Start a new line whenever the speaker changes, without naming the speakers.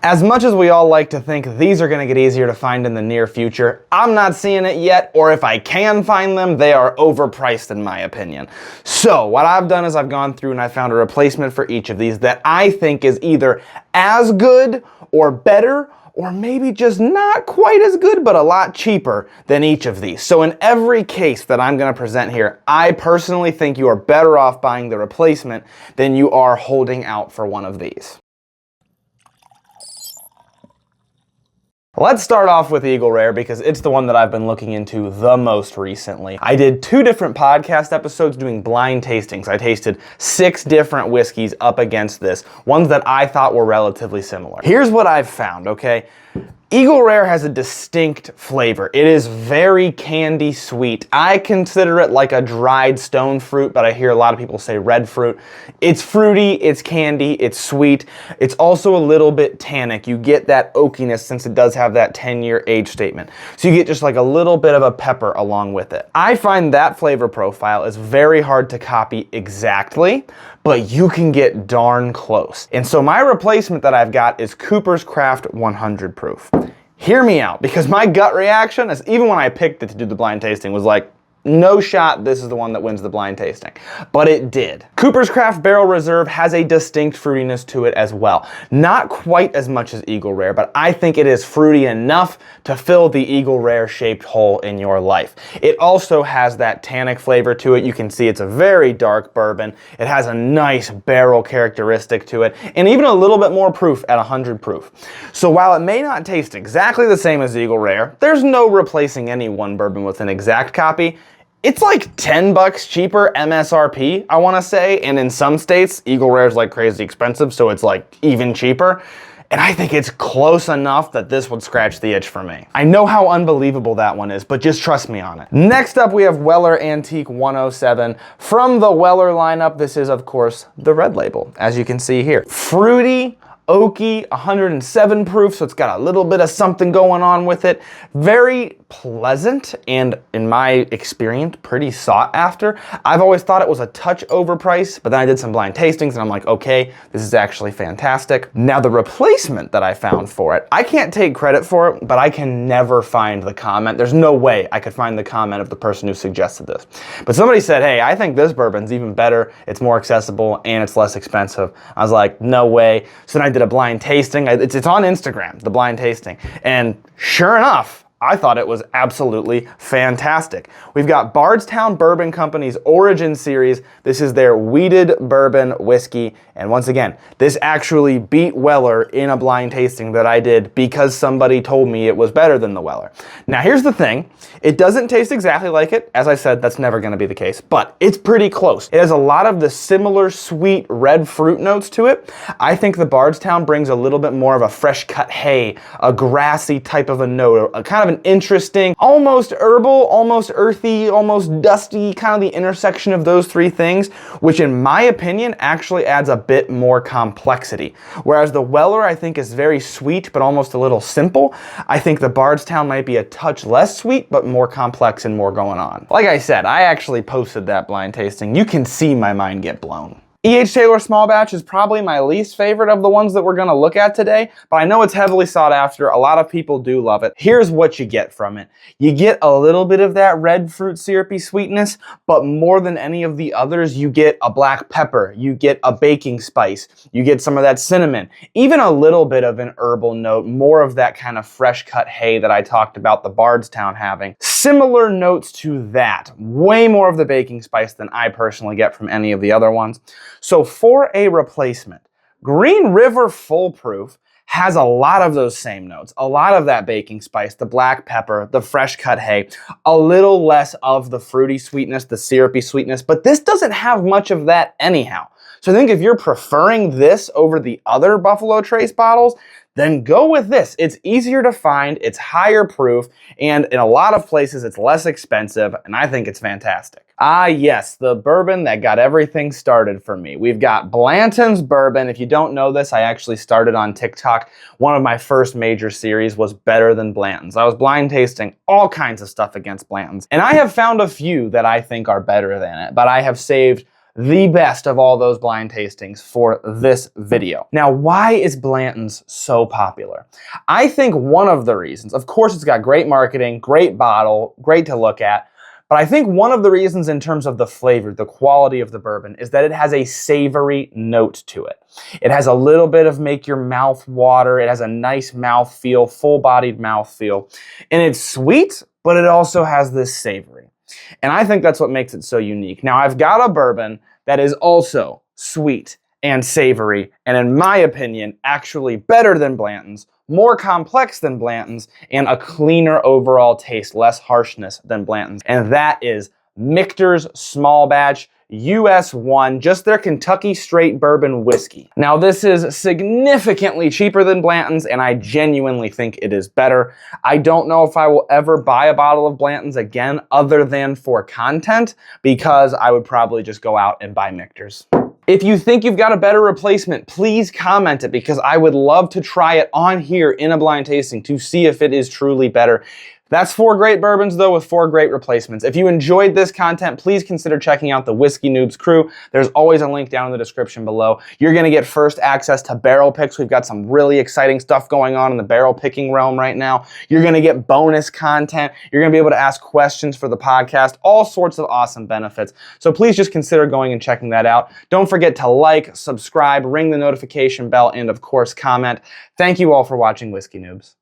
As much as we all like to think these are going to get easier to find in the near future, I'm not seeing it yet, or if I can find them, they are overpriced in my opinion. So what I've done is I've gone through and I found a replacement for each of these that I think is either as good or better, or maybe just not quite as good, but a lot cheaper than each of these. So in every case that I'm going to present here, I personally think you are better off buying the replacement than you are holding out for one of these. Let's start off with Eagle Rare because it's the one that I've been looking into the most recently. I did 2 different podcast episodes doing blind tastings. I tasted 6 different whiskeys up against this, ones that I thought were relatively similar. Here's what I've found, okay? Eagle Rare has a distinct flavor. It is very candy sweet. I consider it like a dried stone fruit, but I hear a lot of people say red fruit. It's fruity, it's candy, it's sweet. It's also a little bit tannic. You get that oakiness since it does have that 10-year age statement. So you get just like a little bit of a pepper along with it. I find that flavor profile is very hard to copy exactly, but you can get darn close. And so my replacement that I've got is Cooper's Craft 100 proof. Hear me out, because my gut reaction is, even when I picked it to do the blind tasting, was like, no shot this is the one that wins the blind tasting. But it did. Cooper's Craft Barrel Reserve has a distinct fruitiness to it as well. Not quite as much as Eagle Rare, but I think it is fruity enough to fill the Eagle Rare shaped hole in your life. It also has that tannic flavor to it. You can see it's a very dark bourbon. It has a nice barrel characteristic to it, and even a little bit more proof at 100 proof. So while it may not taste exactly the same as Eagle Rare, there's no replacing any one bourbon with an exact copy. It's like $10 cheaper MSRP, I want to say, and in some states, Eagle Rare is like crazy expensive, so it's like even cheaper. And I think it's close enough that this would scratch the itch for me. I know how unbelievable that one is, but just trust me on it. Next up, we have Weller Antique 107. From the Weller lineup, this is, of course, the red label, as you can see here. Fruity, oaky, 107 proof, so it's got a little bit of something going on with it. Very pleasant and, in my experience, pretty sought after. I've always thought it was a touch overpriced, but then I did some blind tastings and I'm like, okay, this is actually fantastic. Now the replacement that I found for it, I can't take credit for it, but I can never find the comment. There's no way I could find the comment of the person who suggested this. But somebody said, hey, I think this bourbon's even better, it's more accessible, and it's less expensive. I was like, no way. So then I did a blind tasting. It's on Instagram, the blind tasting. And sure enough, I thought it was absolutely fantastic. We've got Bardstown Bourbon Company's Origin Series. This is their wheated bourbon whiskey. And once again, this actually beat Weller in a blind tasting that I did because somebody told me it was better than the Weller. Now here's the thing. It doesn't taste exactly like it. As I said, that's never going to be the case, but it's pretty close. It has a lot of the similar sweet red fruit notes to it. I think the Bardstown brings a little bit more of a fresh cut hay, a grassy type of a note, a kind of an interesting, almost herbal, almost earthy, almost dusty, kind of the intersection of those 3 things, which in my opinion actually adds a bit more complexity. Whereas the Weller I think is very sweet but almost a little simple. I think the Bardstown might be a touch less sweet but more complex and more going on. Like I said, I actually posted that blind tasting. You can see my mind get blown. E.H. Taylor Small Batch is probably my least favorite of the ones that we're going to look at today, but I know it's heavily sought after. A lot of people do love it. Here's what you get from it. You get a little bit of that red fruit syrupy sweetness, but more than any of the others, you get a black pepper, you get a baking spice, you get some of that cinnamon, even a little bit of an herbal note, more of that kind of fresh cut hay that I talked about the Bardstown having. Similar notes to that, way more of the baking spice than I personally get from any of the other ones. So for a replacement, Green River Full Proof has a lot of those same notes, a lot of that baking spice, the black pepper, the fresh cut hay, a little less of the fruity sweetness, the syrupy sweetness, but this doesn't have much of that anyhow. So I think if you're preferring this over the other Buffalo Trace bottles, then go with this. It's easier to find, it's higher proof, and in a lot of places it's less expensive, and I think it's fantastic. Ah yes, the bourbon that got everything started for me. We've got Blanton's Bourbon. If you don't know this, I actually started on TikTok. One of my first major series was Better Than Blanton's. I was blind tasting all kinds of stuff against Blanton's, and I have found a few that I think are better than it, but I have saved the best of all those blind tastings for this video. Now, why is Blanton's so popular? I think one of the reasons, of course, it's got great marketing, great bottle, great to look at, but I think one of the reasons in terms of the flavor, the quality of the bourbon, is that it has a savory note to it. It has a little bit of make your mouth water. It has a nice mouth feel, full-bodied mouth feel. And it's sweet, but it also has this savory. And I think that's what makes it so unique. Now, I've got a bourbon that is also sweet and savory, and in my opinion, actually better than Blanton's, more complex than Blanton's, and a cleaner overall taste, less harshness than Blanton's. And that is Michter's Small Batch US1, just their Kentucky straight bourbon whiskey. Now, this is significantly cheaper than Blanton's, and I genuinely think it is better. I don't know if I will ever buy a bottle of Blanton's again other than for content, because I would probably just go out and buy Michter's. If you think you've got a better replacement, please comment it, because I would love to try it on here in a blind tasting to see if it is truly better. That's 4 great bourbons, though, with 4 great replacements. If you enjoyed this content, please consider checking out the Whiskey Noobs crew. There's always a link down in the description below. You're going to get first access to barrel picks. We've got some really exciting stuff going on in the barrel picking realm right now. You're going to get bonus content. You're going to be able to ask questions for the podcast, all sorts of awesome benefits. So please just consider going and checking that out. Don't forget to like, subscribe, ring the notification bell, and of course, comment. Thank you all for watching Whiskey Noobs.